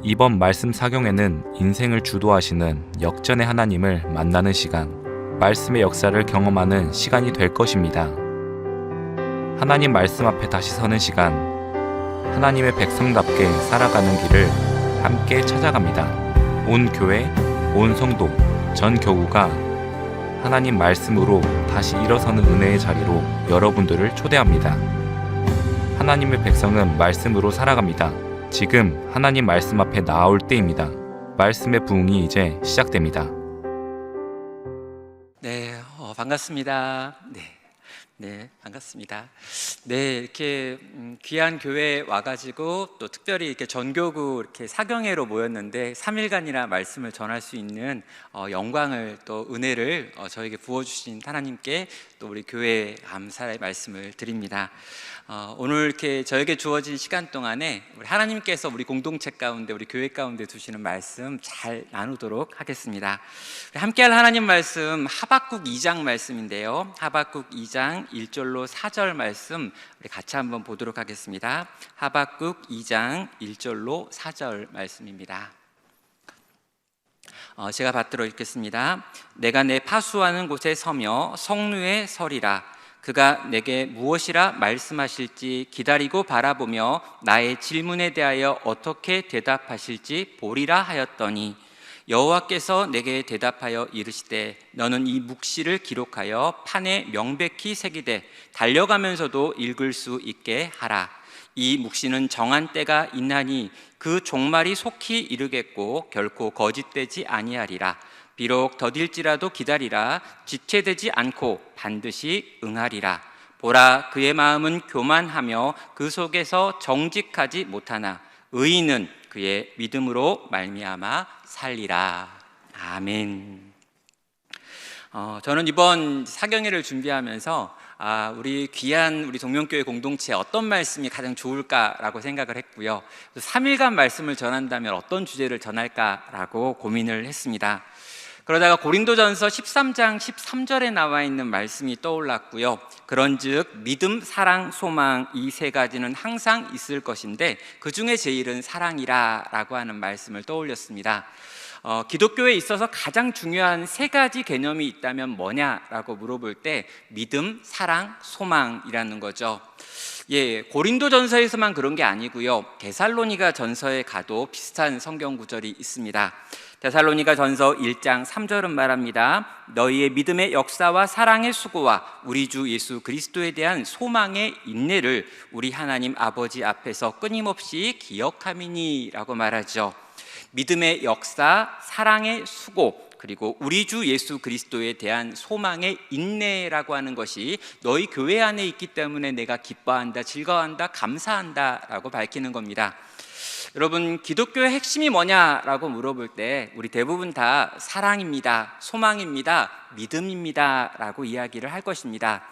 이번 말씀 사경에는 인생을 주도하시는 역전의 하나님을 만나는 시간, 말씀의 역사를 경험하는 시간이 될 것입니다. 하나님 말씀 앞에 다시 서는 시간, 하나님의 백성답게 살아가는 길을 함께 찾아갑니다. 온 교회, 온 성도, 전 교우가 하나님 말씀으로 다시 일어서는 은혜의 자리로 여러분들을 초대합니다. 하나님의 백성은 말씀으로 살아갑니다. 지금 하나님 말씀 앞에 나아올 때입니다. 말씀의 부흥이 이제 시작됩니다. 네, 반갑습니다. 네, 반갑습니다. 네, 이렇게 귀한 교회에 와가지고 또 특별히 이렇게 전교구 이렇게 사경회로 모였는데 3일간이나 말씀을 전할 수 있는 영광을 또 은혜를 저에게 부어주신 하나님께 또 우리 교회에 감사의 말씀을 드립니다. 오늘 이렇게 저에게 주어진 시간 동안에 우리 하나님께서 우리 공동체 가운데 우리 교회 가운데 두시는 말씀 잘 나누도록 하겠습니다. 함께할 하나님 말씀 하박국 2장 말씀인데요, 하박국 2장 1절로 4절 말씀 우리 같이 한번 보도록 하겠습니다. 하박국 2장 1절로 4절 말씀입니다. 제가 받들어 읽겠습니다. 내가 내 파수하는 곳에 서며 성루에 서리라. 그가 내게 무엇이라 말씀하실지 기다리고 바라보며 나의 질문에 대하여 어떻게 대답하실지 보리라 하였더니 여호와께서 내게 대답하여 이르시되 너는 이 묵시를 기록하여 판에 명백히 새기되 달려가면서도 읽을 수 있게 하라. 이 묵시는 정한 때가 있나니 그 종말이 속히 이르겠고 결코 거짓되지 아니하리라. 비록 더딜지라도 기다리라. 지체되지 않고 반드시 응하리라. 보라, 그의 마음은 교만하며 그 속에서 정직하지 못하나 의인은 그의 믿음으로 말미암아 살리라. 아멘. 저는 이번 사경회를 준비하면서 우리 귀한 우리 동명교회 공동체에 어떤 말씀이 가장 좋을까라고 생각을 했고요, 3일간 말씀을 전한다면 어떤 주제를 전할까라고 고민을 했습니다. 그러다가 고린도전서 13장 13절에 나와 있는 말씀이 떠올랐고요, 그런즉 믿음, 사랑, 소망 이 세 가지는 항상 있을 것인데 그 중에 제일은 사랑이라 라고 하는 말씀을 떠올렸습니다. 기독교에 있어서 가장 중요한 세 가지 개념이 있다면 뭐냐라고 물어볼 때 믿음, 사랑, 소망이라는 거죠. 고린도전서에서만 그런 게 아니고요, 데살로니가 전서에 가도 비슷한 성경 구절이 있습니다. 데살로니가 전서 1장 3절은 말합니다. 너희의 믿음의 역사와 사랑의 수고와 우리 주 예수 그리스도에 대한 소망의 인내를 우리 하나님 아버지 앞에서 끊임없이 기억함이니 라고 말하죠. 믿음의 역사, 사랑의 수고, 그리고 우리 주 예수 그리스도에 대한 소망의 인내라고 하는 것이 너희 교회 안에 있기 때문에 내가 기뻐한다, 즐거워한다, 감사한다 라고 밝히는 겁니다. 여러분, 기독교의 핵심이 뭐냐라고 물어볼 때 우리 대부분 다 사랑입니다, 소망입니다, 믿음입니다 라고 이야기를 할 것입니다.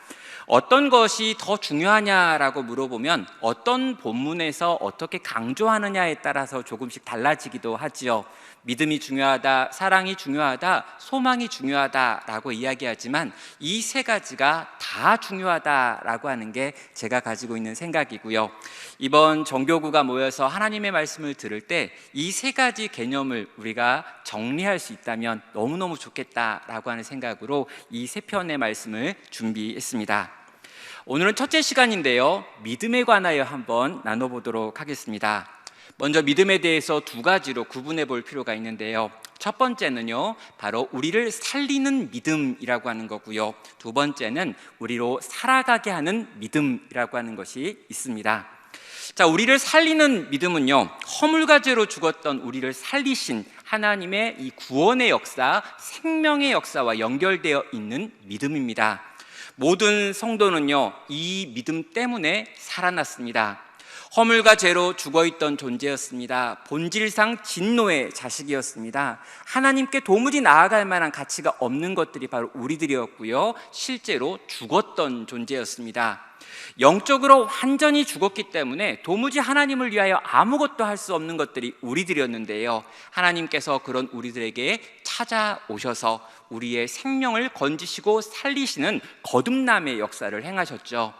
어떤 것이 더 중요하냐라고 물어보면 어떤 본문에서 어떻게 강조하느냐에 따라서 조금씩 달라지기도 하지요. 믿음이 중요하다, 사랑이 중요하다, 소망이 중요하다라고 이야기하지만 이 세 가지가 다 중요하다라고 하는 게 제가 가지고 있는 생각이고요, 이번 정교구가 모여서 하나님의 말씀을 들을 때 이 세 가지 개념을 우리가 정리할 수 있다면 너무너무 좋겠다라고 하는 생각으로 이 세 편의 말씀을 준비했습니다. 오늘은 첫째 시간인데요, 믿음에 관하여 한번 나눠보도록 하겠습니다. 먼저 믿음에 대해서 두 가지로 구분해 볼 필요가 있는데요, 첫 번째는요, 바로 우리를 살리는 믿음이라고 하는 거고요, 두 번째는 우리로 살아가게 하는 믿음이라고 하는 것이 있습니다. 자, 우리를 살리는 믿음은요, 허물과 죄로 죽었던 우리를 살리신 하나님의 이 구원의 역사, 생명의 역사와 연결되어 있는 믿음입니다. 모든 성도는요, 이 믿음 때문에 살아났습니다. 허물과 죄로 죽어있던 존재였습니다. 본질상 진노의 자식이었습니다. 하나님께 도무지 나아갈 만한 가치가 없는 것들이 바로 우리들이었고요, 실제로 죽었던 존재였습니다. 영적으로 완전히 죽었기 때문에 도무지 하나님을 위하여 아무것도 할 수 없는 것들이 우리들이었는데요, 하나님께서 그런 우리들에게 찾아오셔서 우리의 생명을 건지시고 살리시는 거듭남의 역사를 행하셨죠.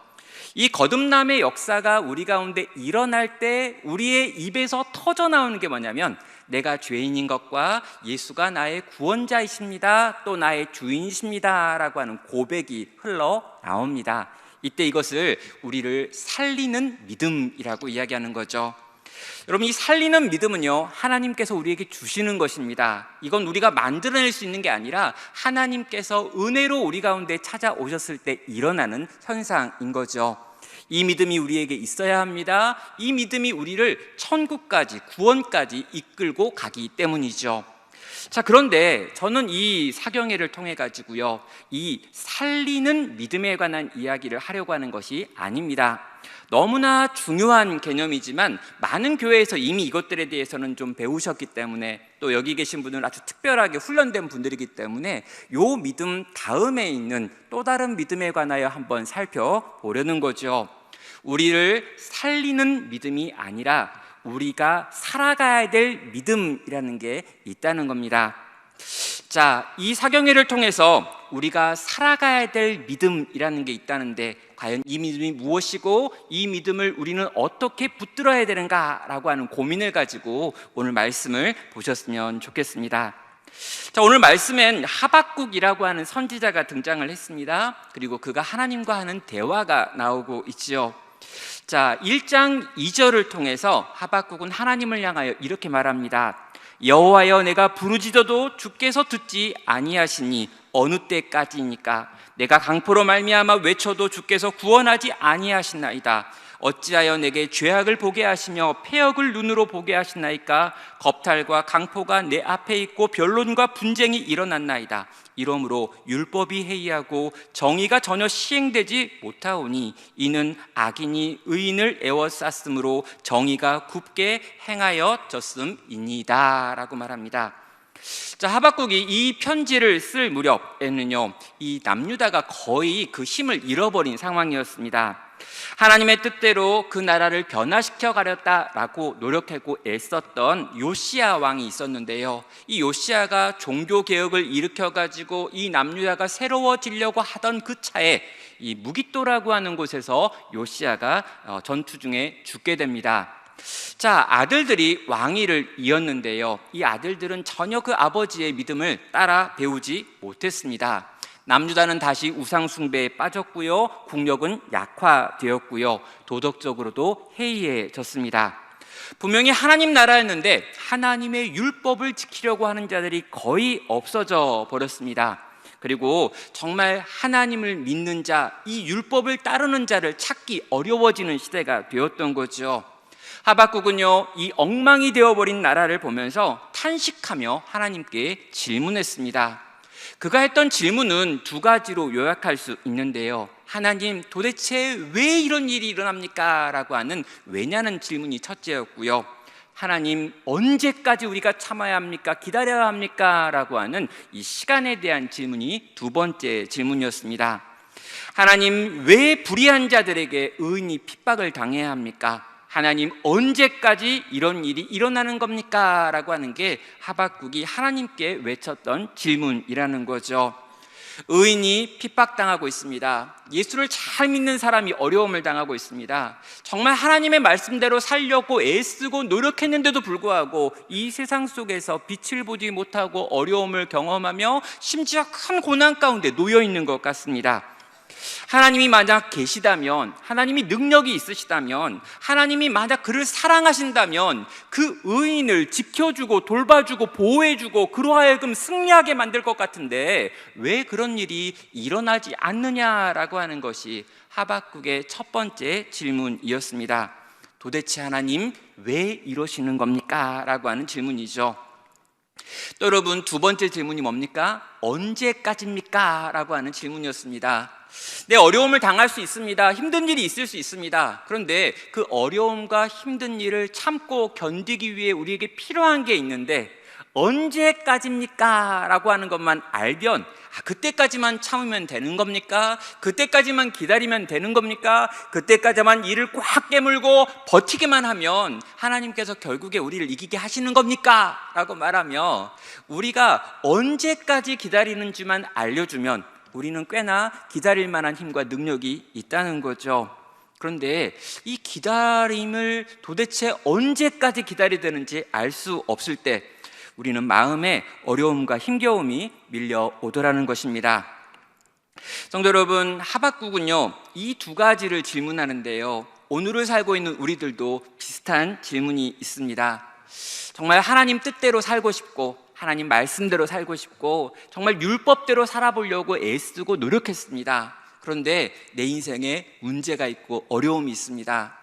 이 거듭남의 역사가 우리 가운데 일어날 때 우리의 입에서 터져 나오는 게 뭐냐면 내가 죄인인 것과 예수가 나의 구원자이십니다, 또 나의 주인이십니다 라고 하는 고백이 흘러나옵니다. 이때 이것을 우리를 살리는 믿음이라고 이야기하는 거죠. 여러분, 이 살리는 믿음은요, 하나님께서 우리에게 주시는 것입니다. 이건 우리가 만들어낼 수 있는 게 아니라 하나님께서 은혜로 우리 가운데 찾아오셨을 때 일어나는 현상인 거죠. 이 믿음이 우리에게 있어야 합니다. 이 믿음이 우리를 천국까지, 구원까지 이끌고 가기 때문이죠. 자, 그런데 저는 이 사경회를 통해 가지고요, 이 살리는 믿음에 관한 이야기를 하려고 하는 것이 아닙니다. 너무나 중요한 개념이지만 많은 교회에서 이미 이것들에 대해서는 좀 배우셨기 때문에, 또 여기 계신 분들은 아주 특별하게 훈련된 분들이기 때문에 요 믿음 다음에 있는 또 다른 믿음에 관하여 한번 살펴보려는 거죠. 우리를 살리는 믿음이 아니라 우리가 살아가야 될 믿음이라는 게 있다는 겁니다. 자, 이 사경회를 통해서 우리가 살아가야 될 믿음이라는 게 있다는데, 과연 이 믿음이 무엇이고 이 믿음을 우리는 어떻게 붙들어야 되는가라고 하는 고민을 가지고 오늘 말씀을 보셨으면 좋겠습니다. 자, 오늘 말씀엔 하박국이라고 하는 선지자가 등장을 했습니다. 그리고 그가 하나님과 하는 대화가 나오고 있지요. 자, 1장 2절을 통해서 하박국은 하나님을 향하여 이렇게 말합니다. 여호와여, 내가 부르짖어도 주께서 듣지 아니하시니 어느 때까지입니까? 내가 강포로 말미암아 외쳐도 주께서 구원하지 아니하시나이다. 어찌하여 내게 죄악을 보게 하시며 패역을 눈으로 보게 하시나이까? 겁탈과 강포가 내 앞에 있고 변론과 분쟁이 일어났나이다. 이러므로 율법이 해이하고 정의가 전혀 시행되지 못하오니 이는 악인이 의인을 애워쌌으므로 정의가 굽게 행하여졌음이니이다 라고 말합니다. 자, 하박국이 이 편지를 쓸 무렵에는요, 이 남유다가 거의 그 힘을 잃어버린 상황이었습니다. 하나님의 뜻대로 그 나라를 변화시켜 가렸다라고 노력하고 애썼던 요시야 왕이 있었는데요, 이 요시야가 종교개혁을 일으켜가지고 이 남유다가 새로워지려고 하던 그 차에 이 무깃도라고 하는 곳에서 요시야가 전투 중에 죽게 됩니다. 자, 아들들이 왕위를 이었는데요, 이 아들들은 전혀 그 아버지의 믿음을 따라 배우지 못했습니다. 남유다는 다시 우상 숭배에 빠졌고요, 국력은 약화되었고요, 도덕적으로도 해이해졌습니다. 분명히 하나님 나라였는데 하나님의 율법을 지키려고 하는 자들이 거의 없어져 버렸습니다. 그리고 정말 하나님을 믿는 자, 이 율법을 따르는 자를 찾기 어려워지는 시대가 되었던 거죠. 하박국은요, 이 엉망이 되어버린 나라를 보면서 탄식하며 하나님께 질문했습니다. 그가 했던 질문은 두 가지로 요약할 수 있는데요, 하나님, 도대체 왜 이런 일이 일어납니까? 라고 하는 왜냐는 질문이 첫째였고요, 하나님, 언제까지 우리가 참아야 합니까? 기다려야 합니까? 라고 하는 이 시간에 대한 질문이 두 번째 질문이었습니다. 하나님, 왜 불의한 자들에게 의인이 핍박을 당해야 합니까? 하나님, 언제까지 이런 일이 일어나는 겁니까? 라고 하는 게 하박국이 하나님께 외쳤던 질문이라는 거죠. 의인이 핍박당하고 있습니다. 예수를 잘 믿는 사람이 어려움을 당하고 있습니다. 정말 하나님의 말씀대로 살려고 애쓰고 노력했는데도 불구하고 이 세상 속에서 빛을 보지 못하고 어려움을 경험하며 심지어 큰 고난 가운데 놓여 있는 것 같습니다. 하나님이 만약 계시다면, 하나님이 능력이 있으시다면, 하나님이 만약 그를 사랑하신다면 그 의인을 지켜주고 돌봐주고 보호해주고 그로 하여금 승리하게 만들 것 같은데 왜 그런 일이 일어나지 않느냐라고 하는 것이 하박국의 첫 번째 질문이었습니다. 도대체 하나님, 왜 이러시는 겁니까? 라고 하는 질문이죠. 또 여러분, 두 번째 질문이 뭡니까? 언제까지입니까? 라고 하는 질문이었습니다. 네, 어려움을 당할 수 있습니다. 힘든 일이 있을 수 있습니다. 그런데 그 어려움과 힘든 일을 참고 견디기 위해 우리에게 필요한 게 있는데 언제까지입니까? 라고 하는 것만 알면 그때까지만 참으면 되는 겁니까? 그때까지만 기다리면 되는 겁니까? 그때까지만 이를 꽉 깨물고 버티기만 하면 하나님께서 결국에 우리를 이기게 하시는 겁니까? 라고 말하며 우리가 언제까지 기다리는지만 알려주면 우리는 꽤나 기다릴 만한 힘과 능력이 있다는 거죠. 그런데 이 기다림을 도대체 언제까지 기다려야 되는지 알 수 없을 때 우리는 마음에 어려움과 힘겨움이 밀려오더라는 것입니다. 성도 여러분, 하박국은요, 이 두 가지를 질문하는데요, 오늘을 살고 있는 우리들도 비슷한 질문이 있습니다. 정말 하나님 뜻대로 살고 싶고 하나님 말씀대로 살고 싶고 정말 율법대로 살아보려고 애쓰고 노력했습니다. 그런데 내 인생에 문제가 있고 어려움이 있습니다.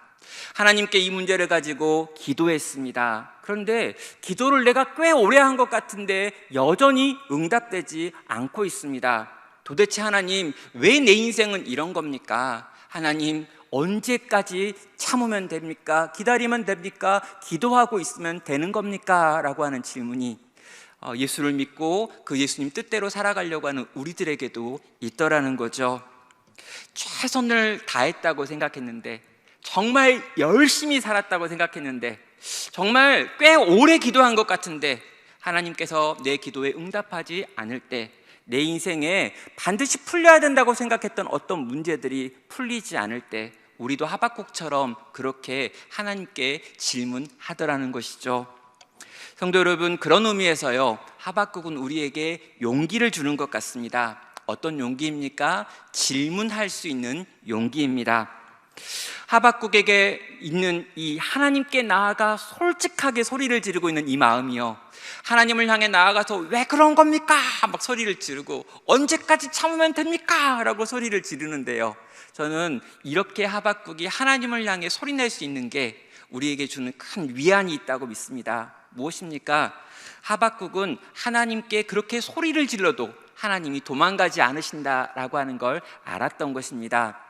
하나님께 이 문제를 가지고 기도했습니다. 그런데 기도를 내가 꽤 오래 한 것 같은데 여전히 응답되지 않고 있습니다. 도대체 하나님, 왜 내 인생은 이런 겁니까? 하나님, 언제까지 참으면 됩니까? 기다리면 됩니까? 기도하고 있으면 되는 겁니까? 라고 하는 질문이 예수를 믿고 그 예수님 뜻대로 살아가려고 하는 우리들에게도 있더라는 거죠. 최선을 다했다고 생각했는데, 정말 열심히 살았다고 생각했는데, 정말 꽤 오래 기도한 것 같은데 하나님께서 내 기도에 응답하지 않을 때, 내 인생에 반드시 풀려야 된다고 생각했던 어떤 문제들이 풀리지 않을 때 우리도 하박국처럼 그렇게 하나님께 질문하더라는 것이죠. 성도 여러분, 그런 의미에서요, 하박국은 우리에게 용기를 주는 것 같습니다. 어떤 용기입니까? 질문할 수 있는 용기입니다. 하박국에게 있는 이 하나님께 나아가 솔직하게 소리를 지르고 있는 이 마음이요, 하나님을 향해 나아가서 왜 그런 겁니까? 막 소리를 지르고 언제까지 참으면 됩니까? 라고 소리를 지르는데요, 저는 이렇게 하박국이 하나님을 향해 소리낼 수 있는 게 우리에게 주는 큰 위안이 있다고 믿습니다. 무엇입니까? 하박국은 하나님께 그렇게 소리를 질러도 하나님이 도망가지 않으신다라고 하는 걸 알았던 것입니다.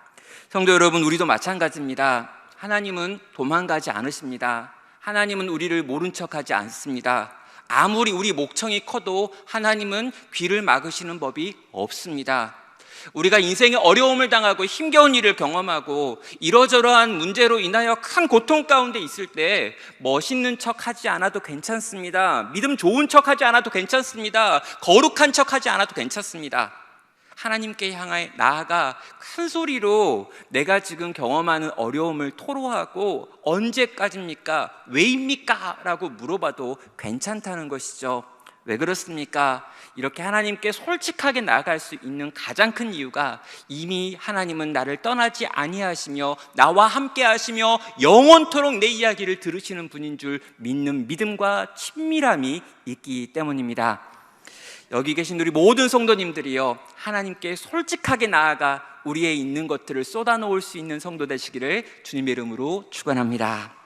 성도 여러분, 우리도 마찬가지입니다. 하나님은 도망가지 않으십니다. 하나님은 우리를 모른 척하지 않습니다. 아무리 우리 목청이 커도 하나님은 귀를 막으시는 법이 없습니다. 우리가 인생의 어려움을 당하고 힘겨운 일을 경험하고 이러저러한 문제로 인하여 큰 고통 가운데 있을 때 멋있는 척 하지 않아도 괜찮습니다. 믿음 좋은 척 하지 않아도 괜찮습니다. 거룩한 척 하지 않아도 괜찮습니다. 하나님께 향해 나아가 큰 소리로 내가 지금 경험하는 어려움을 토로하고 언제까지입니까? 왜입니까? 라고 물어봐도 괜찮다는 것이죠. 왜 그렇습니까? 이렇게 하나님께 솔직하게 나아갈 수 있는 가장 큰 이유가 이미 하나님은 나를 떠나지 아니하시며 나와 함께 하시며 영원토록 내 이야기를 들으시는 분인 줄 믿는 믿음과 친밀함이 있기 때문입니다. 여기 계신 우리 모든 성도님들이요, 하나님께 솔직하게 나아가 우리의 있는 것들을 쏟아놓을 수 있는 성도 되시기를 주님의 이름으로 축원합니다.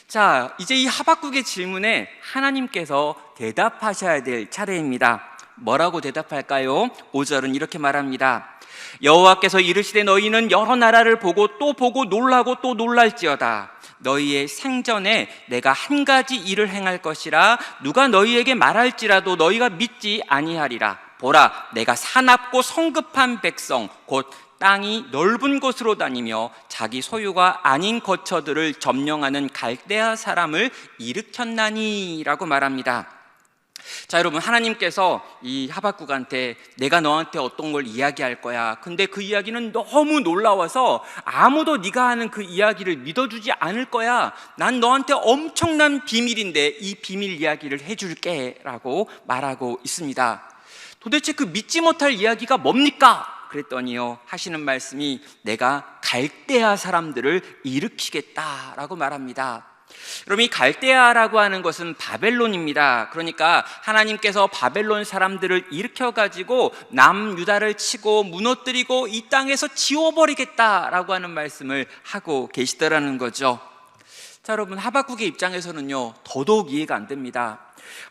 자, 이제 이 하박국의 질문에 하나님께서 대답하셔야 될 차례입니다. 뭐라고 대답할까요? 5절은 이렇게 말합니다. 여호와께서 이르시되 너희는 여러 나라를 보고 또 보고 놀라고 또 놀랄지어다. 너희의 생전에 내가 한 가지 일을 행할 것이라 누가 너희에게 말할지라도 너희가 믿지 아니하리라. 보라, 내가 사납고 성급한 백성 곧 땅이 넓은 곳으로 다니며 자기 소유가 아닌 거처들을 점령하는 갈대아 사람을 일으켰나니 라고 말합니다. 자, 여러분, 하나님께서 이 하박국한테 내가 너한테 어떤 걸 이야기할 거야, 근데 그 이야기는 너무 놀라워서 아무도 네가 하는 그 이야기를 믿어주지 않을 거야, 난 너한테 엄청난 비밀인데 이 비밀 이야기를 해줄게 라고 말하고 있습니다. 도대체 그 믿지 못할 이야기가 뭡니까? 그랬더니요, 하시는 말씀이 내가 갈대아 사람들을 일으키겠다라고 말합니다. 여러분, 이 갈대아라고 하는 것은 바벨론입니다. 그러니까 하나님께서 바벨론 사람들을 일으켜가지고 남유다를 치고 무너뜨리고 이 땅에서 지워버리겠다라고 하는 말씀을 하고 계시더라는 거죠. 자, 여러분, 하박국의 입장에서는요, 더더욱 이해가 안 됩니다.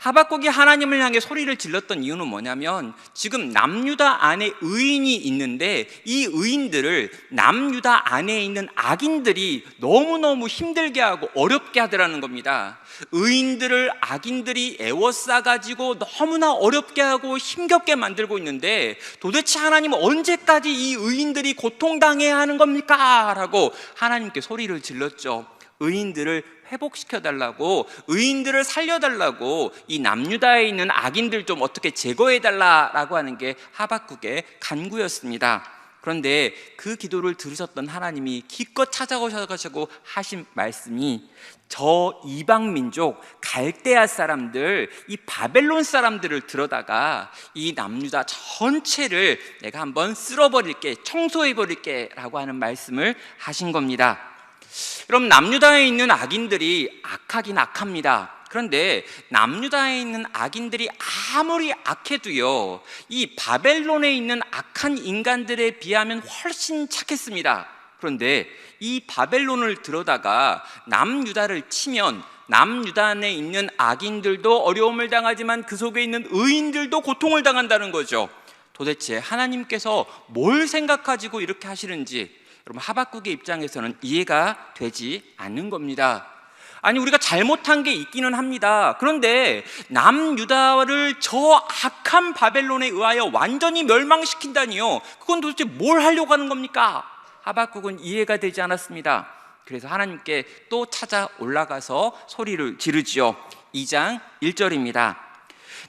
하박국이 하나님을 향해 소리를 질렀던 이유는 뭐냐면, 지금 남유다 안에 의인이 있는데 이 의인들을 남유다 안에 있는 악인들이 너무너무 힘들게 하고 어렵게 하더라는 겁니다. 의인들을 악인들이 애워싸가지고 너무나 어렵게 하고 힘겹게 만들고 있는데 도대체 하나님은 언제까지 이 의인들이 고통당해야 하는 겁니까? 라고 하나님께 소리를 질렀죠. 의인들을 회복시켜달라고, 의인들을 살려달라고, 이 남유다에 있는 악인들 좀 어떻게 제거해달라고 하는 게 하박국의 간구였습니다. 그런데 그 기도를 들으셨던 하나님이 기껏 찾아오셔가지고 하신 말씀이 저 이방 민족 갈대아 사람들, 이 바벨론 사람들을 들여다가 이 남유다 전체를 내가 한번 쓸어버릴게, 청소해버릴게 라고 하는 말씀을 하신 겁니다. 그럼 남유다에 있는 악인들이 악하긴 악합니다. 그런데 남유다에 있는 악인들이 아무리 악해도요, 이 바벨론에 있는 악한 인간들에 비하면 훨씬 착했습니다. 그런데 이 바벨론을 들여다가 남유다를 치면 남유다 안에 있는 악인들도 어려움을 당하지만 그 속에 있는 의인들도 고통을 당한다는 거죠. 도대체 하나님께서 뭘 생각하시고 이렇게 하시는지 여러분, 하박국의 입장에서는 이해가 되지 않는 겁니다. 아니, 우리가 잘못한 게 있기는 합니다. 그런데 남유다를 저 악한 바벨론에 의하여 완전히 멸망시킨다니요, 그건 도대체 뭘 하려고 하는 겁니까? 하박국은 이해가 되지 않았습니다. 그래서 하나님께 또 찾아 올라가서 소리를 지르지요. 2장 1절입니다.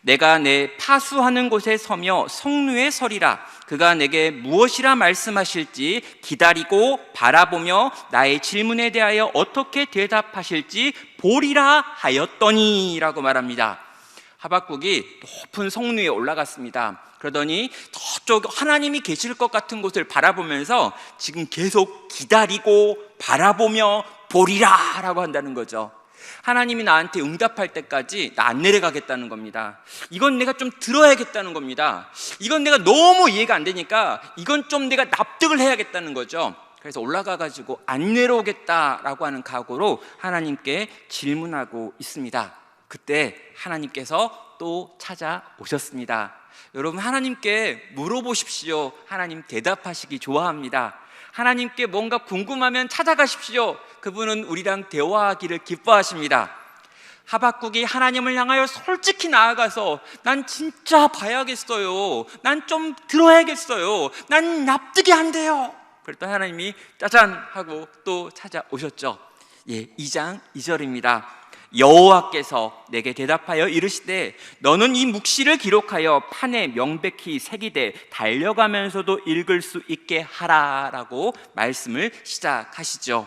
내가 내 파수하는 곳에 서며 성루에 서리라. 그가 내게 무엇이라 말씀하실지 기다리고 바라보며 나의 질문에 대하여 어떻게 대답하실지 보리라 하였더니 라고 말합니다. 하박국이 높은 성루에 올라갔습니다. 그러더니 저쪽 하나님이 계실 것 같은 곳을 바라보면서 지금 계속 기다리고 바라보며 보리라 라고 한다는 거죠. 하나님이 나한테 응답할 때까지 나 안 내려가겠다는 겁니다. 이건 내가 좀 들어야겠다는 겁니다. 이건 내가 너무 이해가 안 되니까 이건 좀 내가 납득을 해야겠다는 거죠. 그래서 올라가가지고 안 내려오겠다라고 하는 각오로 하나님께 질문하고 있습니다. 그때 하나님께서 또 찾아오셨습니다. 여러분, 하나님께 물어보십시오. 하나님 대답하시기 좋아합니다. 하나님께 뭔가 궁금하면 찾아가십시오. 그분은 우리랑 대화하기를 기뻐하십니다. 하박국이 하나님을 향하여 솔직히 나아가서 난 진짜 봐야겠어요, 난 좀 들어야겠어요, 난 납득이 안 돼요. 그랬더니 하나님이 짜잔 하고 또 찾아오셨죠. 2장 2절입니다. 여호와께서 내게 대답하여 이르시되 너는 이 묵시를 기록하여 판에 명백히 새기되 달려가면서도 읽을 수 있게 하라라고 말씀을 시작하시죠.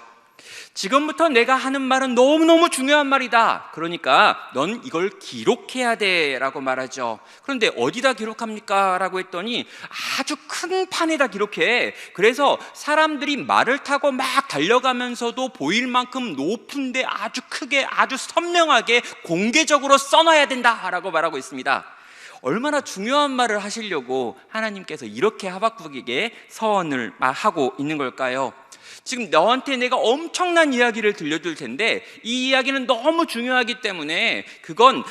지금부터 내가 하는 말은 너무너무 중요한 말이다. 그러니까 넌 이걸 기록해야 돼 라고 말하죠. 그런데 어디다 기록합니까? 라고 했더니 아주 큰 판에다 기록해. 그래서 사람들이 말을 타고 막 달려가면서도 보일 만큼 높은데 아주 크게, 아주 선명하게 공개적으로 써놔야 된다 라고 말하고 있습니다. 얼마나 중요한 말을 하시려고 하나님께서 이렇게 하박국에게 서언을 하고 있는 걸까요? 지금 너한테 내가 엄청난 이야기를 들려줄 텐데 이 이야기는 너무 중요하기 때문에 그건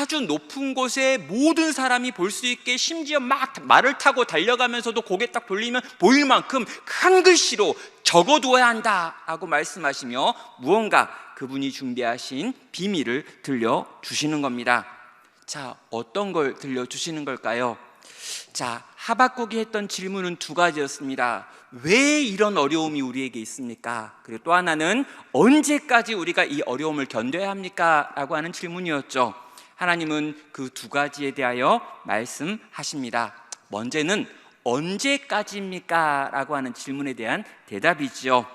아주 높은 곳에 모든 사람이 볼 수 있게, 심지어 막 말을 타고 달려가면서도 고개 딱 돌리면 보일 만큼 큰 글씨로 적어두어야 한다라고 말씀하시며 무언가 그분이 준비하신 비밀을 들려주시는 겁니다. 자, 어떤 걸 들려주시는 걸까요? 자, 하박국이 했던 질문은 두 가지였습니다. 왜 이런 어려움이 우리에게 있습니까? 그리고 또 하나는 언제까지 우리가 이 어려움을 견뎌야 합니까? 라고 하는 질문이었죠. 하나님은 그 두 가지에 대하여 말씀하십니다. 먼저는 언제까지입니까? 라고 하는 질문에 대한 대답이지요.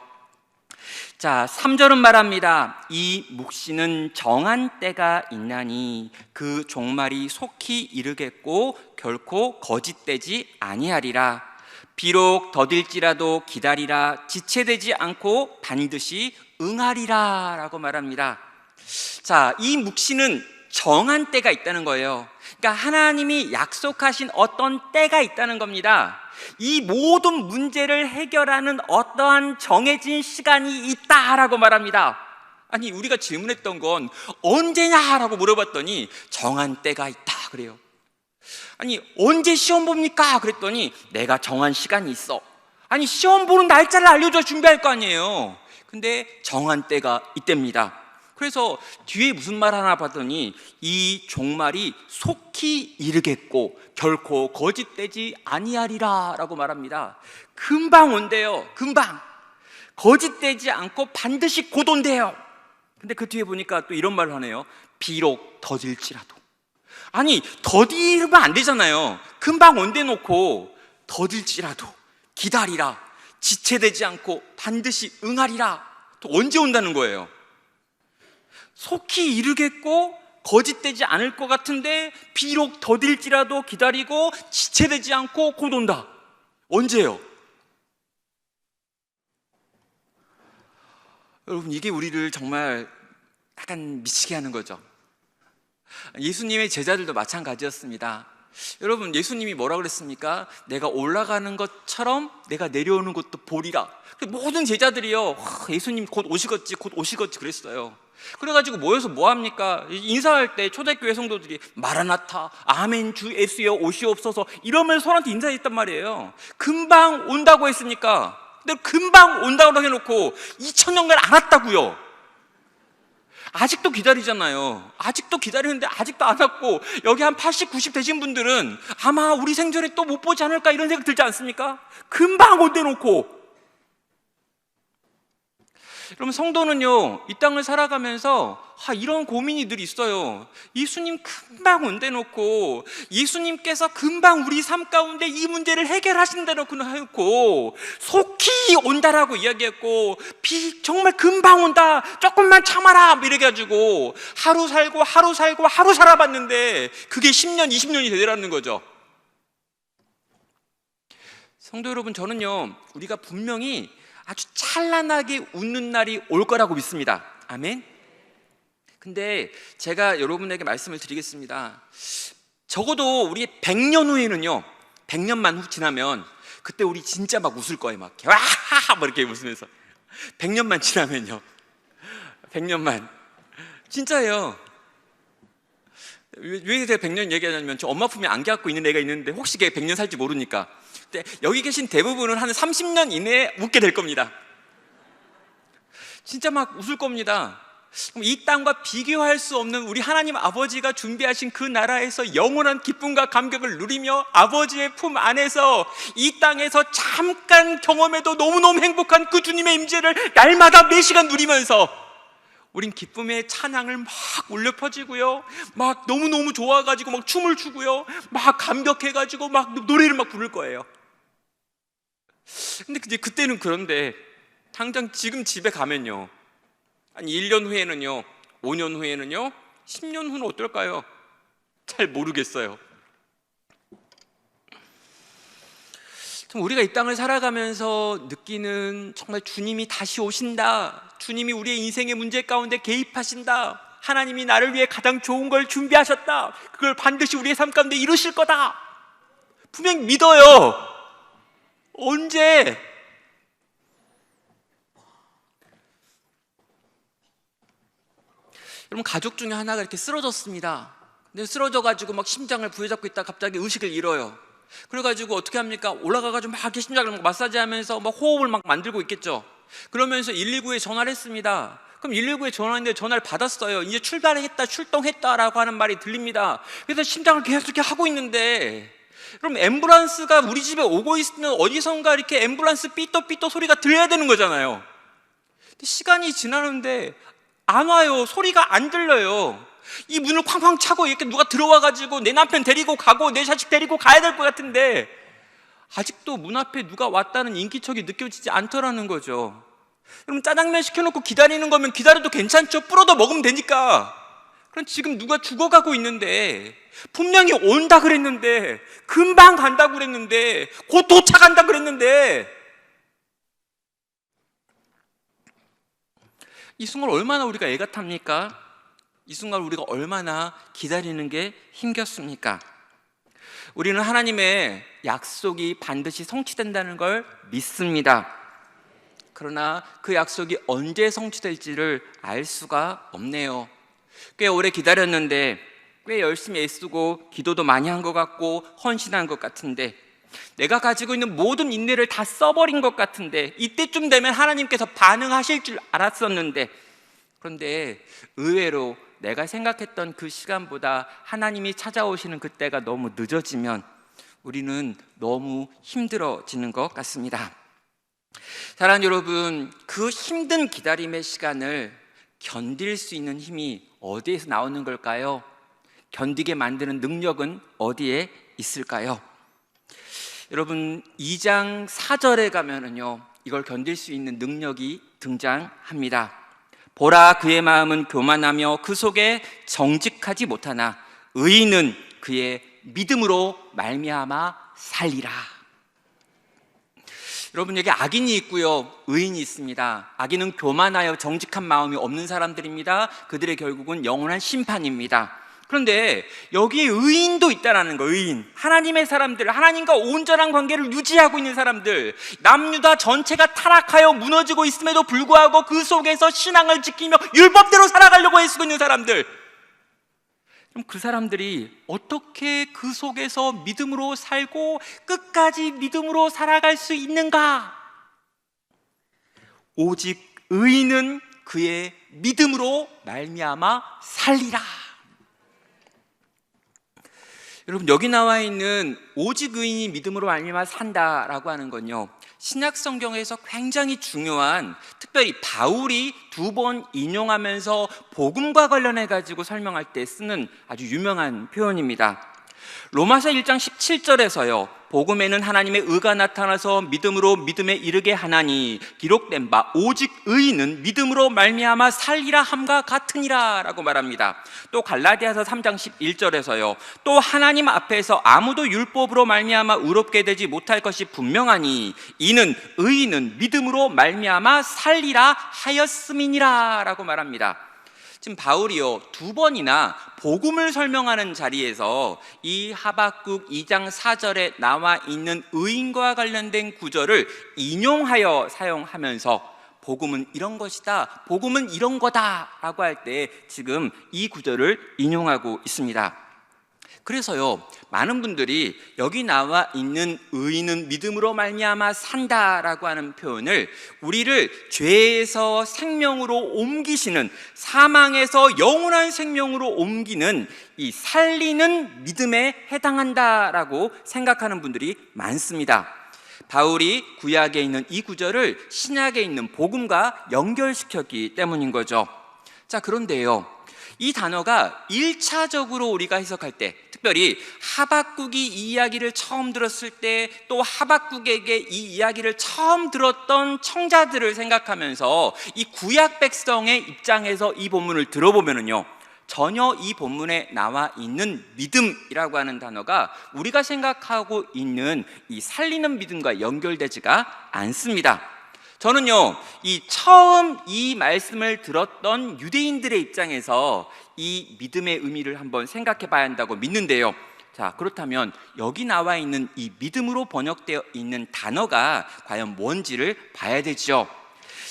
자, 3절은 말합니다. 이 묵시는 정한 때가 있나니 그 종말이 속히 이르겠고 결코 거짓되지 아니하리라. 비록 더딜지라도 기다리라. 지체되지 않고 반드시 응하리라 라고 말합니다. 자, 이 묵시는 정한 때가 있다는 거예요. 그러니까 하나님이 약속하신 어떤 때가 있다는 겁니다. 이 모든 문제를 해결하는 어떠한 정해진 시간이 있다라고 말합니다. 아니, 우리가 질문했던 건 언제냐라고 물어봤더니 정한 때가 있다 그래요. 아니, 언제 시험 봅니까? 그랬더니 내가 정한 시간이 있어. 아니, 시험 보는 날짜를 알려줘 준비할 거 아니에요. 근데 정한 때가 있답니다. 그래서 뒤에 무슨 말 하나 봤더니 이 종말이 속히 이르겠고 결코 거짓되지 아니하리라 라고 말합니다. 금방 온대요. 금방. 거짓되지 않고 반드시 곧 온대요. 근데 그 뒤에 보니까 또 이런 말을 하네요. 비록 더딜지라도. 아니, 더디면 안 되잖아요. 금방 온대 놓고 더딜지라도, 기다리라. 지체되지 않고 반드시 응하리라. 또 언제 온다는 거예요? 속히 이르겠고 거짓되지 않을 것 같은데 비록 더딜지라도 기다리고 지체되지 않고 곧 온다. 언제요? 여러분, 이게 우리를 정말 약간 미치게 하는 거죠. 예수님의 제자들도 마찬가지였습니다. 여러분, 예수님이 뭐라 그랬습니까? 내가 올라가는 것처럼 내가 내려오는 것도 보리라. 모든 제자들이요, 예수님 곧 오시겠지, 곧 오시겠지 그랬어요. 그래가지고 모여서 뭐합니까? 인사할 때 초대교회 성도들이 마라나타, 아멘 주 예수여 오시옵소서 이러면서 서로한테 인사했단 말이에요. 금방 온다고 했으니까. 근데 금방 온다고 해놓고 2000년간 안 왔다고요. 아직도 기다리잖아요. 아직도 기다리는데 아직도 안 왔고, 여기 한 80, 90 되신 분들은 아마 우리 생전에 또 못 보지 않을까 이런 생각 들지 않습니까? 금방 온대놓고. 여러분, 성도는요, 이 땅을 살아가면서 이런 고민이 늘 있어요. 예수님 금방 온대놓고, 예수님께서 금방 우리 삶 가운데 이 문제를 해결하신다놓고는 해놓고, 속히 온다라고 이야기했고, 정말 금방 온다, 조금만 참아라 이래가지고 하루 살고 하루 살고 하루 살아봤는데 그게 10년, 20년이 되더라는 거죠. 성도 여러분, 저는요, 우리가 분명히 아주 찬란하게 웃는 날이 올 거라고 믿습니다. 아멘. 근데 제가 여러분에게 말씀을 드리겠습니다. 적어도 우리 100년 후에는요, 100년만 후 지나면 그때 우리 진짜 막 웃을 거예요. 막 와하하 막 이렇게 웃으면서. 100년만 지나면요, 100년만 진짜예요. 왜 제가 100년 얘기하냐면, 저 엄마 품에 안겨 안고 있는 애가 있는데 혹시 걔 100년 살지 모르니까. 근데 여기 계신 대부분은 한 30년 이내에 웃게 될 겁니다. 진짜 막 웃을 겁니다. 그럼 이 땅과 비교할 수 없는 우리 하나님 아버지가 준비하신 그 나라에서 영원한 기쁨과 감격을 누리며 아버지의 품 안에서 이 땅에서 잠깐 경험해도 너무너무 행복한 그 주님의 임재를 날마다 매 시간 누리면서 우린 기쁨의 찬양을 막 울려 퍼지고요, 막 너무너무 좋아가지고 막 춤을 추고요, 막 감격해가지고 막 노래를 막 부를 거예요. 근데 이제 그때는, 그런데 당장 지금 집에 가면요, 한 1년 후에는요, 5년 후에는요, 10년 후는 어떨까요? 잘 모르겠어요. 우리가 이 땅을 살아가면서 느끼는 정말 주님이 다시 오신다, 주님이 우리의 인생의 문제 가운데 개입하신다, 하나님이 나를 위해 가장 좋은 걸 준비하셨다, 그걸 반드시 우리의 삶 가운데 이루실 거다, 분명히 믿어요. 언제? 여러분, 가족 중에 하나가 이렇게 쓰러졌습니다. 근데 쓰러져가지고 막 심장을 부여잡고 있다 갑자기 의식을 잃어요. 그래가지고 어떻게 합니까? 올라가가지고 막 이렇게 심장을 막 마사지하면서 막 호흡을 막 만들고 있겠죠. 그러면서 119에 전화를 했습니다. 그럼 119에 전화했는데 전화를 받았어요. 이제 출발했다, 출동했다라고 하는 말이 들립니다. 그래서 심장을 계속 이렇게 하고 있는데, 그럼 앰뷸런스가 우리 집에 오고 있으면 어디선가 이렇게 앰뷸런스 삐떠삐떠 소리가 들려야 되는 거잖아요. 근데 시간이 지나는데 안 와요. 소리가 안 들려요. 이 문을 쾅쾅 차고 이렇게 누가 들어와가지고 내 남편 데리고 가고 내 자식 데리고 가야 될 것 같은데 아직도 문 앞에 누가 왔다는 인기척이 느껴지지 않더라는 거죠. 그럼 짜장면 시켜놓고 기다리는 거면 기다려도 괜찮죠. 불어도 먹으면 되니까. 그럼 지금 누가 죽어가고 있는데, 분명히 온다 그랬는데, 금방 간다고 그랬는데, 곧 도착한다 그랬는데, 이 순간 얼마나 우리가 애가 탑니까? 이 순간 우리가 얼마나 기다리는 게 힘겹습니까? 우리는 하나님의 약속이 반드시 성취된다는 걸 믿습니다. 그러나 그 약속이 언제 성취될지를 알 수가 없네요. 꽤 오래 기다렸는데, 꽤 열심히 애쓰고 기도도 많이 한 것 같고 헌신한 것 같은데, 내가 가지고 있는 모든 인내를 다 써버린 것 같은데, 이때쯤 되면 하나님께서 반응하실 줄 알았었는데, 그런데 의외로 내가 생각했던 그 시간보다 하나님이 찾아오시는 그때가 너무 늦어지면 우리는 너무 힘들어지는 것 같습니다. 사랑하는 여러분, 그 힘든 기다림의 시간을 견딜 수 있는 힘이 어디에서 나오는 걸까요? 견디게 만드는 능력은 어디에 있을까요? 여러분 2장 4절에 가면은요 이걸 견딜 수 있는 능력이 등장합니다. 보라, 그의 마음은 교만하며 그 속에 정직하지 못하나 의인은 그의 믿음으로 말미암아 살리라. 여러분 여기 악인이 있고요 의인이 있습니다. 악인은 교만하여 정직한 마음이 없는 사람들입니다. 그들의 결국은 영원한 심판입니다. 그런데 여기에 의인도 있다라는 거. 의인, 하나님의 사람들, 하나님과 온전한 관계를 유지하고 있는 사람들, 남유다 전체가 타락하여 무너지고 있음에도 불구하고 그 속에서 신앙을 지키며 율법대로 살아가려고 애쓰고 있는 사람들. 그럼 그 사람들이 어떻게 그 속에서 믿음으로 살고 끝까지 믿음으로 살아갈 수 있는가? 오직 의인은 그의 믿음으로 말미암아 살리라. 여러분 여기 나와 있는 오직 의인이 믿음으로 말미암아 산다라고 하는 건요 신약 성경에서 굉장히 중요한, 특별히 바울이 2번 인용하면서 복음과 관련해 가지고 설명할 때 쓰는 아주 유명한 표현입니다. 로마서 1장 17절에서요 복음에는 하나님의 의가 나타나서 믿음으로 믿음에 이르게 하나니 기록된 바 오직 의인은 믿음으로 말미암아 살리라 함과 같으니라 라고 말합니다. 또 갈라디아서 3장 11절에서요 또 하나님 앞에서 아무도 율법으로 말미암아 의롭게 되지 못할 것이 분명하니 이는 의인은 믿음으로 말미암아 살리라 하였음이니라 라고 말합니다. 지금 바울이요 2번이나 복음을 설명하는 자리에서 이 하박국 2장 4절에 나와 있는 의인과 관련된 구절을 인용하여 사용하면서 복음은 이런 것이다, 복음은 이런 거다 라고 할 때 지금 이 구절을 인용하고 있습니다. 그래서요 많은 분들이 여기 나와 있는 의인은 믿음으로 말미암아 산다라고 하는 표현을 우리를 죄에서 생명으로 옮기시는, 사망에서 영원한 생명으로 옮기는 이 살리는 믿음에 해당한다라고 생각하는 분들이 많습니다. 바울이 구약에 있는 이 구절을 신약에 있는 복음과 연결시켰기 때문인 거죠. 자, 그런데요 이 단어가 1차적으로 우리가 해석할 때, 특별히 하박국이 이 이야기를 처음 들었을 때, 또 하박국에게 이 이야기를 처음 들었던 청자들을 생각하면서 이 구약 백성의 입장에서 이 본문을 들어보면은요 전혀 이 본문에 나와 있는 믿음이라고 하는 단어가 우리가 생각하고 있는 이 살리는 믿음과 연결되지가 않습니다. 저는요 처음 이 말씀을 들었던 유대인들의 입장에서 이 믿음의 의미를 한번 생각해 봐야 한다고 믿는데요. 자, 그렇다면 여기 나와 있는 이 믿음으로 번역되어 있는 단어가 과연 뭔지를 봐야 되죠.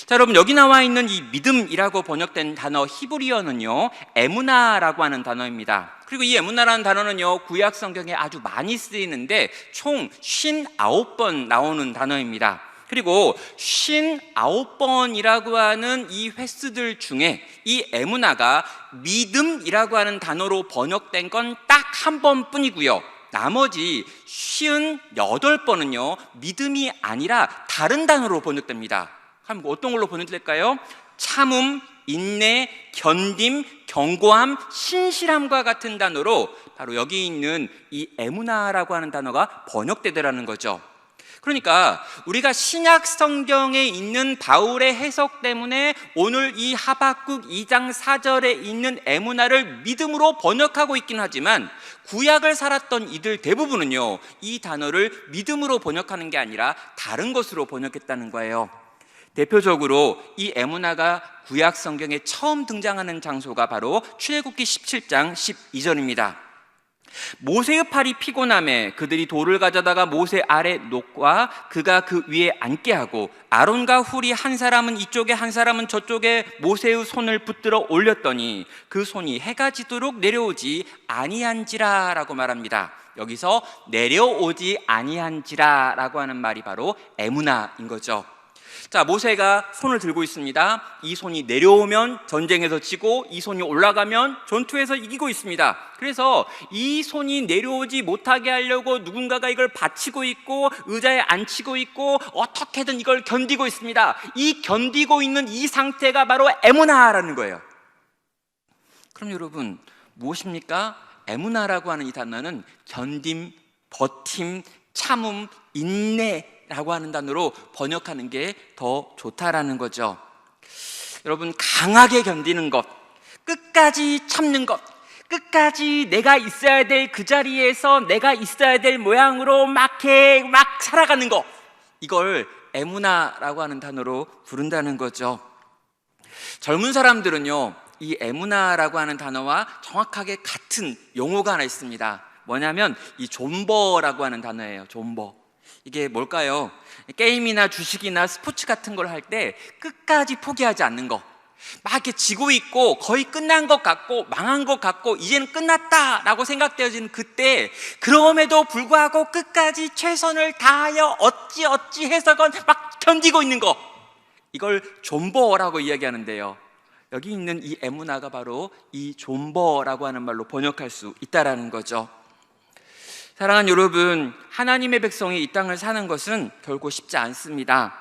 자, 여러분 여기 나와 있는 이 믿음이라고 번역된 단어 히브리어는요 에무나라고 하는 단어입니다. 그리고 이 에무나라는 단어는요 구약 성경에 아주 많이 쓰이는데 총 59번 나오는 단어입니다. 그리고 59번이라고 하는 이 횟수들 중에 이 에무나가 믿음이라고 하는 단어로 번역된 건 딱 한 번뿐이고요 나머지 58번은요 믿음이 아니라 다른 단어로 번역됩니다. 그럼 어떤 걸로 번역될까요? 참음, 인내, 견딤, 견고함, 신실함과 같은 단어로 바로 여기 있는 이 에무나라고 하는 단어가 번역되더라는 거죠. 그러니까 우리가 신약 성경에 있는 바울의 해석 때문에 오늘 이 하박국 2장 4절에 있는 에무나를 믿음으로 번역하고 있긴 하지만 구약을 살았던 이들 대부분은요 이 단어를 믿음으로 번역하는 게 아니라 다른 것으로 번역했다는 거예요. 대표적으로 이 에무나가 구약 성경에 처음 등장하는 장소가 바로 출애굽기 17장 12절입니다. 모세의 팔이 피곤함에 그들이 돌을 가져다가 모세 아래 놓고 그가 그 위에 앉게 하고 아론과 훌이 한 사람은 이쪽에 한 사람은 저쪽에 모세의 손을 붙들어 올렸더니 그 손이 해가 지도록 내려오지 아니한지라 라고 말합니다. 여기서 내려오지 아니한지라 라고 하는 말이 바로 에무나인 거죠. 자, 모세가 손을 들고 있습니다. 이 손이 내려오면 전쟁에서 지고 이 손이 올라가면 전투에서 이기고 있습니다. 그래서 이 손이 내려오지 못하게 하려고 누군가가 이걸 받치고 있고 의자에 앉히고 있고 어떻게든 이걸 견디고 있습니다. 이 견디고 있는 이 상태가 바로 에무나라는 거예요. 그럼 여러분 무엇입니까? 에무나라고 하는 이 단어는 견딤, 버팀, 참음, 인내라고 하는 단어로 번역하는 게 더 좋다라는 거죠. 여러분, 강하게 견디는 것, 끝까지 참는 것, 끝까지 내가 있어야 될 그 자리에서 내가 있어야 될 모양으로 막 살아가는 것, 이걸 에무나라고 하는 단어로 부른다는 거죠. 젊은 사람들은요, 이 에무나라고 하는 단어와 정확하게 같은 용어가 하나 있습니다. 뭐냐면 이 존버라고 하는 단어예요. 존버. 이게 뭘까요? 게임이나 주식이나 스포츠 같은 걸 할 때 끝까지 포기하지 않는 거, 막 이렇게 지고 있고 거의 끝난 것 같고 망한 것 같고 이제는 끝났다라고 생각되어지는 그때, 그럼에도 불구하고 끝까지 최선을 다하여 어찌 해서건 막 견디고 있는 거, 이걸 존버라고 이야기하는데요. 여기 있는 이 에무나가 바로 이 존버라고 하는 말로 번역할 수 있다라는 거죠. 사랑하는 여러분, 하나님의 백성이 이 땅을 사는 것은 결코 쉽지 않습니다.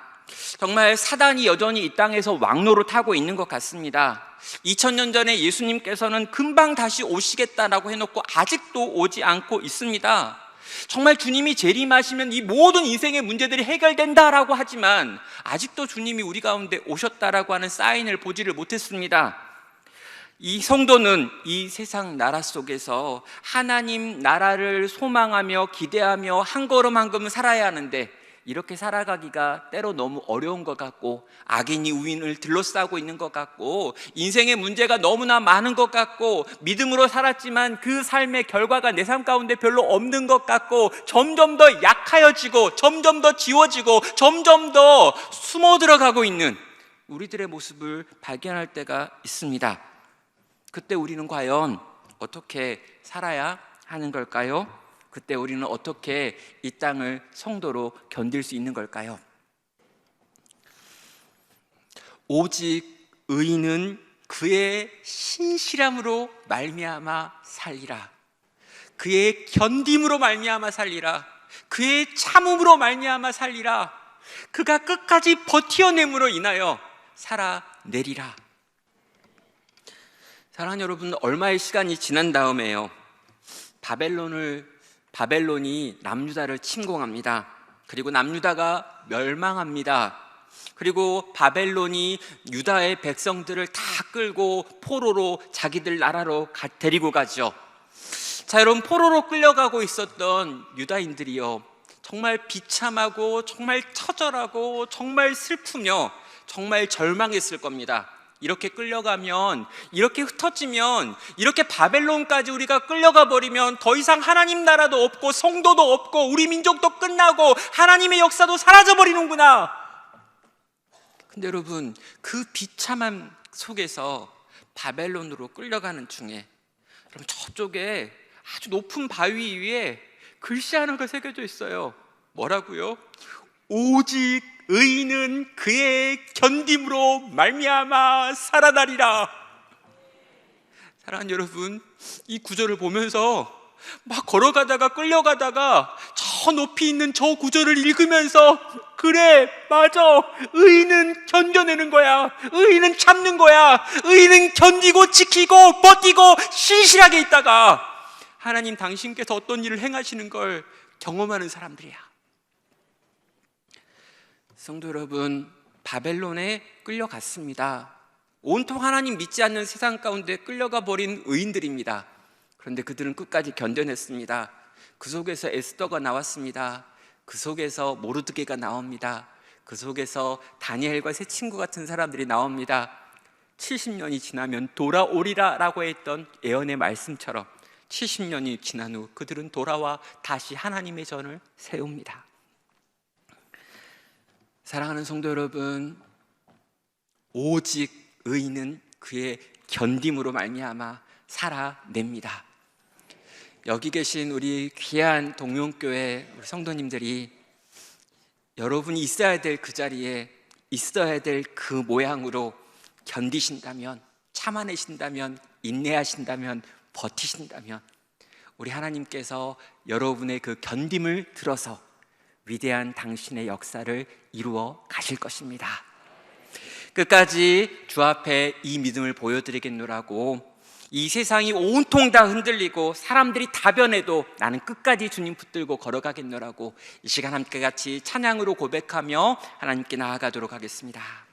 정말 사단이 여전히 이 땅에서 왕노릇하고 있는 것 같습니다. 2000년 전에 예수님께서는 금방 다시 오시겠다라고 해놓고 아직도 오지 않고 있습니다. 정말 주님이 재림하시면 이 모든 인생의 문제들이 해결된다라고 하지만 아직도 주님이 우리 가운데 오셨다라고 하는 사인을 보지를 못했습니다. 이 성도는 이 세상 나라 속에서 하나님 나라를 소망하며 기대하며 한 걸음 한 걸음 살아야 하는데, 이렇게 살아가기가 때로 너무 어려운 것 같고, 악인이 우인을 둘러싸고 있는 것 같고, 인생의 문제가 너무나 많은 것 같고, 믿음으로 살았지만 그 삶의 결과가 내 삶 가운데 별로 없는 것 같고, 점점 더 약하여지고 점점 더 지워지고 점점 더 숨어 들어가고 있는 우리들의 모습을 발견할 때가 있습니다. 그때 우리는 과연 어떻게 살아야 하는 걸까요? 그때 우리는 어떻게 이 땅을 성도로 견딜 수 있는 걸까요? 오직 의인은 그의 신실함으로 말미암아 살리라. 그의 견딤으로 말미암아 살리라. 그의 참음으로 말미암아 살리라. 그가 끝까지 버티어냄으로 인하여 살아내리라. 사랑하는 여러분, 얼마의 시간이 지난 다음에요, 바벨론이 남유다를 침공합니다. 그리고 남유다가 멸망합니다. 그리고 바벨론이 유다의 백성들을 다 끌고 포로로 자기들 나라로 데리고 가죠. 자, 여러분, 포로로 끌려가고 있었던 유다인들이요, 정말 비참하고 정말 처절하고 정말 슬프며 정말 절망했을 겁니다. 이렇게 끌려가면, 이렇게 흩어지면, 이렇게 바벨론까지 우리가 끌려가 버리면 더 이상 하나님 나라도 없고 성도도 없고 우리 민족도 끝나고 하나님의 역사도 사라져 버리는구나. 근데 여러분, 그 비참함 속에서 바벨론으로 끌려가는 중에, 여러분, 저쪽에 아주 높은 바위 위에 글씨 하나가 새겨져 있어요. 뭐라고요? 오직 의인은 그의 견딤으로 말미암아 살아나리라. 사랑하는 여러분, 이 구절을 보면서 막 걸어가다가 끌려가다가 저 높이 있는 저 구절을 읽으면서, 그래, 맞아, 의인은 견뎌내는 거야, 의인은 참는 거야, 의인은 견디고 지키고 버티고 신실하게 있다가 하나님 당신께서 어떤 일을 행하시는 걸 경험하는 사람들이야. 성도 여러분, 바벨론에 끌려갔습니다. 온통 하나님 믿지 않는 세상 가운데 끌려가 버린 의인들입니다. 그런데 그들은 끝까지 견뎌냈습니다. 그 속에서 에스더가 나왔습니다. 그 속에서 모르드게가 나옵니다. 그 속에서 다니엘과 세 친구 같은 사람들이 나옵니다. 70년이 지나면 돌아오리라 라고 했던 예언의 말씀처럼 70년이 지난 후 그들은 돌아와 다시 하나님의 전을 세웁니다. 사랑하는 성도 여러분, 오직 의인은 그의 견딤으로 말미암아 살아냅니다. 여기 계신 우리 귀한 동용교회 우리 성도님들이 여러분이 있어야 될 그 자리에 있어야 될 그 모양으로 견디신다면, 참아내신다면, 인내하신다면, 버티신다면 우리 하나님께서 여러분의 그 견딤을 들어서 위대한 당신의 역사를 이루어 가실 것입니다. 끝까지 주 앞에 이 믿음을 보여드리겠노라고 이 세상이 온통 다 흔들리고 사람들이 다 변해도 나는 끝까지 주님 붙들고 걸어가겠노라고 이 시간 함께 같이 찬양으로 고백하며 하나님께 나아가도록 하겠습니다.